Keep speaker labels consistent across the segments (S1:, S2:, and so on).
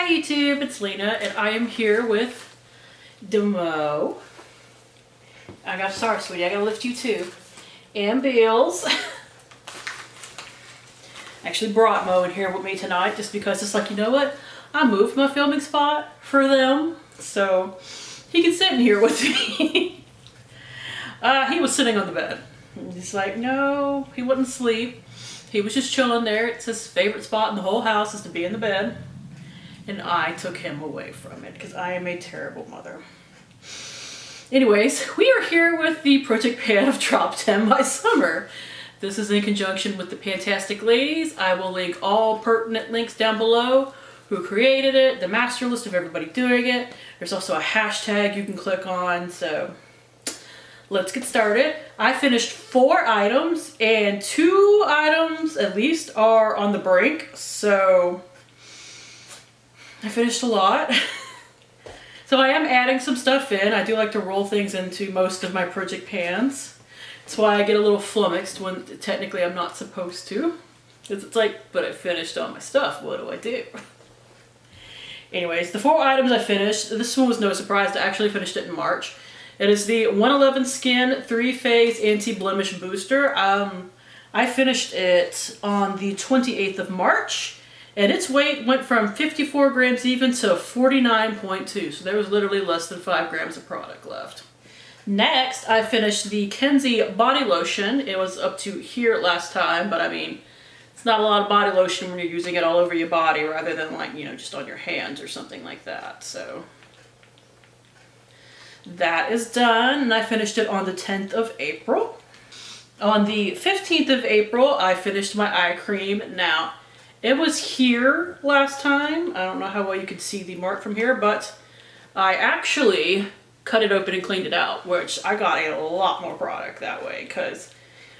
S1: Hi YouTube, it's Lena, and I am here with Demo. Sorry sweetie, I gotta lift you too. And Bills. I actually brought Mo in here with me tonight just because it's like, you know what? I moved my filming spot for them, so he can sit in here with me. He was sitting on the bed. He's like, no, he wouldn't sleep. He was just chilling there. It's his favorite spot in the whole house is to be in the bed. And I took him away from it because I am a terrible mother. Anyways, we are here with the project pan of Drop 10 by Summer. This is in conjunction with the PANtastic ladies. I will link all pertinent links down below. Who created it, the master list of everybody doing it. There's also a hashtag you can click on, so let's get started. I finished 4 items and 2 items at least are on the brink, so I finished a lot. So I am adding some stuff in. I do like to roll things into most of my project pans. That's why I get a little flummoxed when technically I'm not supposed to. Because it's like, but I finished all my stuff, what do I do? Anyways, the 4 items I finished, this one was no surprise, I actually finished it in March. It is the 111 Skin 3-Phase Anti-Blemish Booster. I finished it on the 28th of March, and its weight went from 54 grams even to 49.2, so there was literally less than 5 grams of product left. Next, I finished the Kenzie body lotion. It was up to here last time, but I mean, it's not a lot of body lotion when you're using it all over your body rather than like, you know, just on your hands or something like that, so that is done, and I finished it on the 10th of April. On the 15th of April, I finished my eye cream. Now, it was here last time. I don't know how well you could see the mark from here, but I actually cut it open and cleaned it out, which I got a lot more product that way because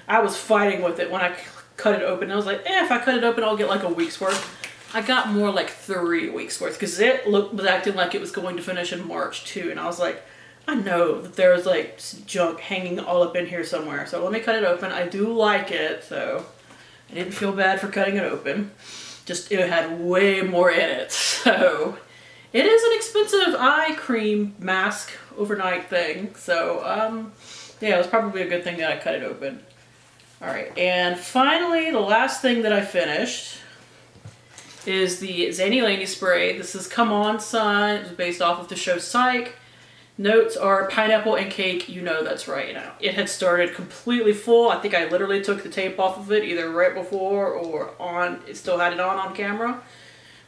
S1: I was fighting with it when I cut it open. I was like, if I cut it open, I'll get like a week's worth. I got more like 3 weeks worth because it was acting like it was going to finish in March too, and I was like, I know that there's like junk hanging all up in here somewhere, so let me cut it open. I do like it, so I didn't feel bad for cutting it open. Just it had way more in it, so it is an expensive eye cream mask overnight thing. So yeah, it was probably a good thing that I cut it open. All right, and finally, the last thing that I finished is the Zany Laney spray. This is Come On Sun. It was based off of the show Psych. Notes are pineapple and cake, you know that's right now. It had started completely full. I think I literally took the tape off of it either right before or on, it still had it on camera.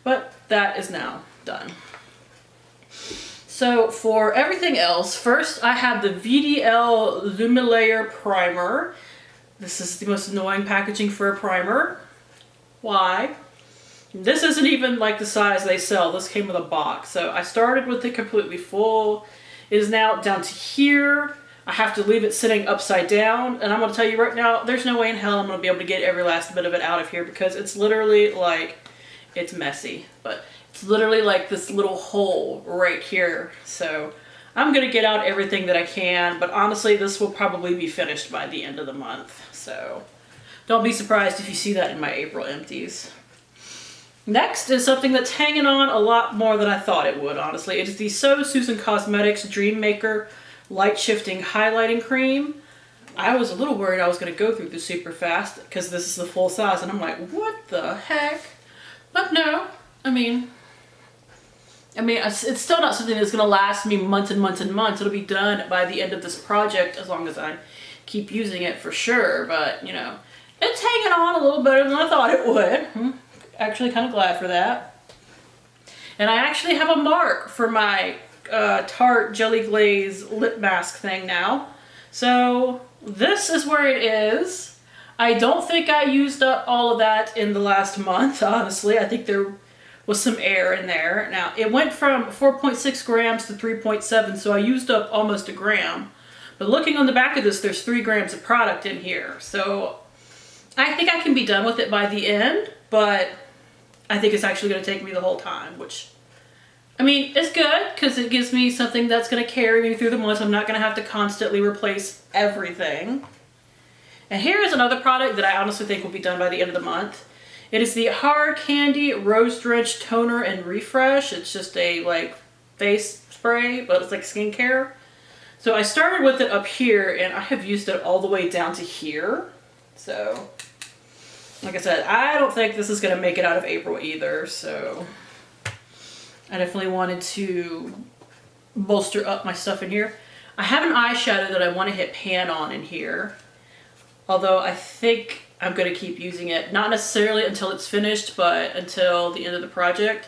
S1: But that is now done. So for everything else, first I have the Vdl Lumilayer Primer. This is the most annoying packaging for a primer. Why? This isn't even like the size they sell. This came with a box. So I started with it completely full. It is now down to here. I have to leave it sitting upside down. And I'm going to tell you right now, there's no way in hell I'm going to be able to get every last bit of it out of here because it's literally like, it's messy. But it's literally like this little hole right here. So I'm going to get out everything that I can. But honestly, this will probably be finished by the end of the month. So don't be surprised if you see that in my April empties. Next is something that's hanging on a lot more than I thought it would, honestly. It is the So Susan Cosmetics Dream Maker Light Shifting Highlighting Cream. I was a little worried I was going to go through this super fast because this is the full size, and I'm like, what the heck? But no, I mean, it's still not something that's going to last me months and months and months. It'll be done by the end of this project as long as I keep using it for sure, but, you know, it's hanging on a little better than I thought it would. Actually kind of glad for that. And I actually have a mark for my Tarte Jelly Glaze lip mask thing now. So this is where it is. I don't think I used up all of that in the last month, honestly. I think there was some air in there. Now, it went from 4.6 grams to 3.7, so I used up almost a gram. But looking on the back of this, there's 3 grams of product in here. So I think I can be done with it by the end, but I think it's actually going to take me the whole time, which, I mean, it's good because it gives me something that's going to carry me through the month. I'm not going to have to constantly replace everything. And here is another product that I honestly think will be done by the end of the month. It is the Hard Candy Rose Dredge Toner and Refresh. It's just a like face spray, but it's like skincare. So I started with it up here, and I have used it all the way down to here. So, like I said, I don't think this is going to make it out of April either, so I definitely wanted to bolster up my stuff in here. I have an eyeshadow that I want to hit pan on in here, although I think I'm going to keep using it, not necessarily until it's finished, but until the end of the project.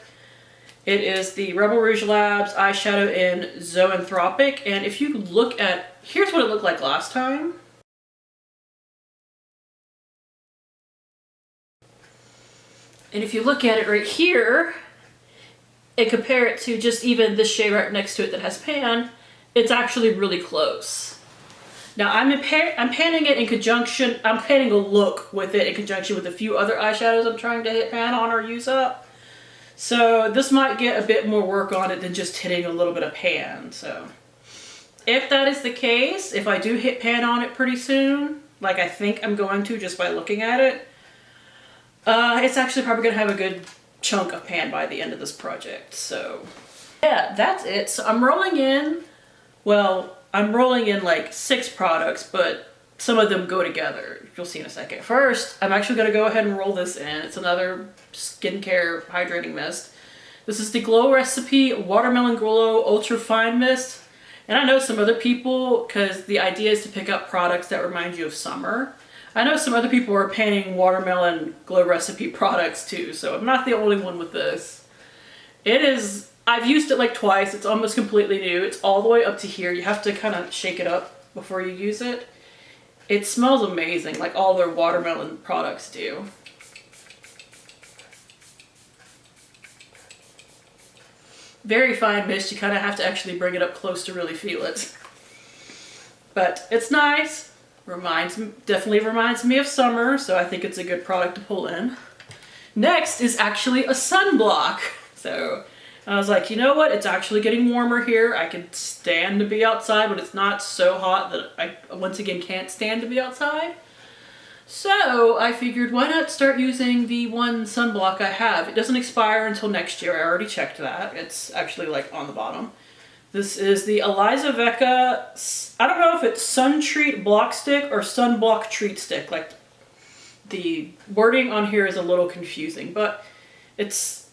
S1: It is the Rebel Rouge Labs eyeshadow in Zoanthropic, and if you look at, here's what it looked like last time. And if you look at it right here, and compare it to just even this shade right next to it that has pan, it's actually really close. Now I'm panning it in conjunction, I'm panning a look with it in conjunction with a few other eyeshadows I'm trying to hit pan on or use up. So this might get a bit more work on it than just hitting a little bit of pan. So if that is the case, if I do hit pan on it pretty soon, like I think I'm going to just by looking at it, it's actually probably going to have a good chunk of pan by the end of this project. So yeah, that's it. So I'm rolling in, well, I'm rolling in like 6 products, but some of them go together. You'll see in a second. First, I'm actually going to go ahead and roll this in. It's another skincare hydrating mist. This is the Glow Recipe Watermelon Glow Ultra Fine Mist. And I know some other people, because the idea is to pick up products that remind you of summer. I know some other people are panning Watermelon Glow Recipe products too, so I'm not the only one with this. It is, I've used it like twice. It's almost completely new. It's all the way up to here. You have to kind of shake it up before you use it. It smells amazing, like all their watermelon products do. Very fine mist. You kind of have to actually bring it up close to really feel it. But it's nice. Definitely reminds me of summer, so I think it's a good product to pull in. Next is actually a sunblock. So I was like, you know what? It's actually getting warmer here. I can stand to be outside, but it's not so hot that I, once again, can't stand to be outside. So I figured, why not start using the one sunblock I have? It doesn't expire until next year. I already checked that. It's actually like on the bottom. This is the Eliza Vecca, I don't know if it's Sun Treat Block Stick or Sunblock Treat Stick. Like, the wording on here is a little confusing, but it's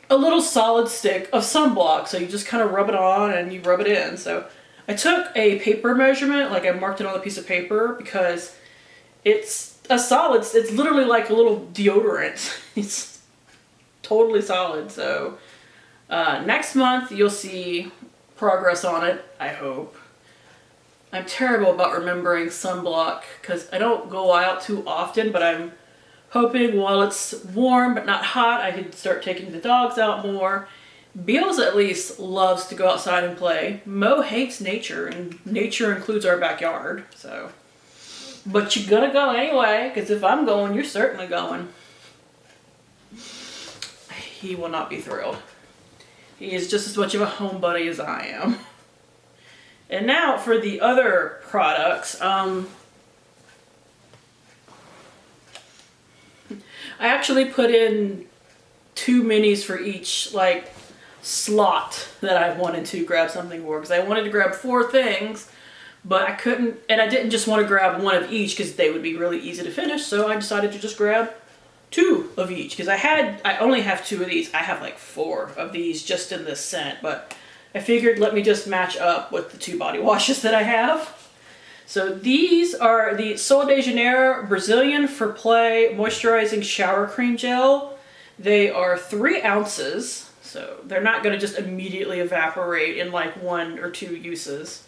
S1: a little solid stick of sunblock, so you just kind of rub it on and you rub it in. So I took a paper measurement, like I marked it on a piece of paper, because it's a solid, it's literally like a little deodorant. It's totally solid. So next month you'll see progress on it, I hope. I'm terrible about remembering sunblock because I don't go out too often, but I'm hoping while it's warm but not hot, I could start taking the dogs out more. Beals at least loves to go outside and play. Mo hates nature, and nature includes our backyard, so. But you're gonna go anyway, because if I'm going, you're certainly going. He will not be thrilled. He is just as much of a homebody as I am. And now for the other products, I actually put in 2 minis for each like slot that I wanted to grab something for, because I wanted to grab 4 things, but I couldn't, and I didn't just want to grab one of each because they would be really easy to finish, so I decided to just grab 2 of each, because I only have 2 of these. I have like 4 of these just in this scent, but I figured let me just match up with the 2 body washes that I have. So these are the Sol de Janeiro Brazilian for Play Moisturizing Shower Cream Gel. They are 3 ounces, so they're not going to just immediately evaporate in like 1 or 2 uses.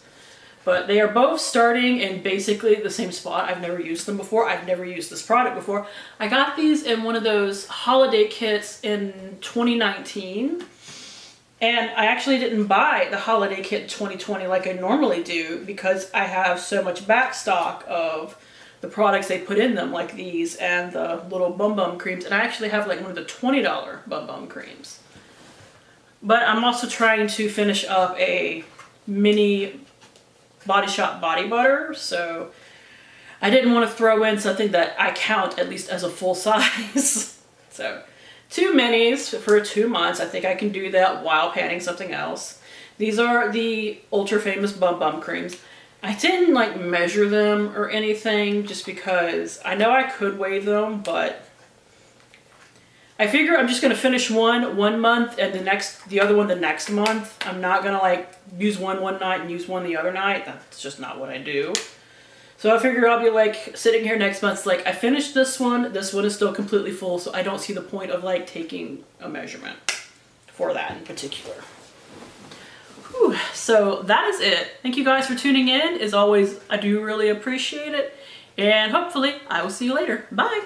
S1: But they are both starting in basically the same spot. I've never used them before. I've never used this product before. I got these in one of those holiday kits in 2019. And I actually didn't buy the holiday kit in 2020 like I normally do, because I have so much back stock of the products they put in them, like these and the little Bum Bum creams. And I actually have like one of the $20 Bum Bum creams. But I'm also trying to finish up a mini Body Shop body butter. So I didn't want to throw in something that I count at least as a full size. So 2 minis for 2 months. I think I can do that while panning something else. These are the ultra famous Bum Bum creams. I didn't like measure them or anything just because I know I could weigh them, but I figure I'm just gonna finish one month and the other one the next month. I'm not gonna like use one night and use one the other night. That's just not what I do. So I figure I'll be like sitting here next month, like I finished this one is still completely full, so I don't see the point of like taking a measurement for that in particular. Whew. So that is it. Thank you guys for tuning in. As always, I do really appreciate it. And hopefully I will see you later. Bye.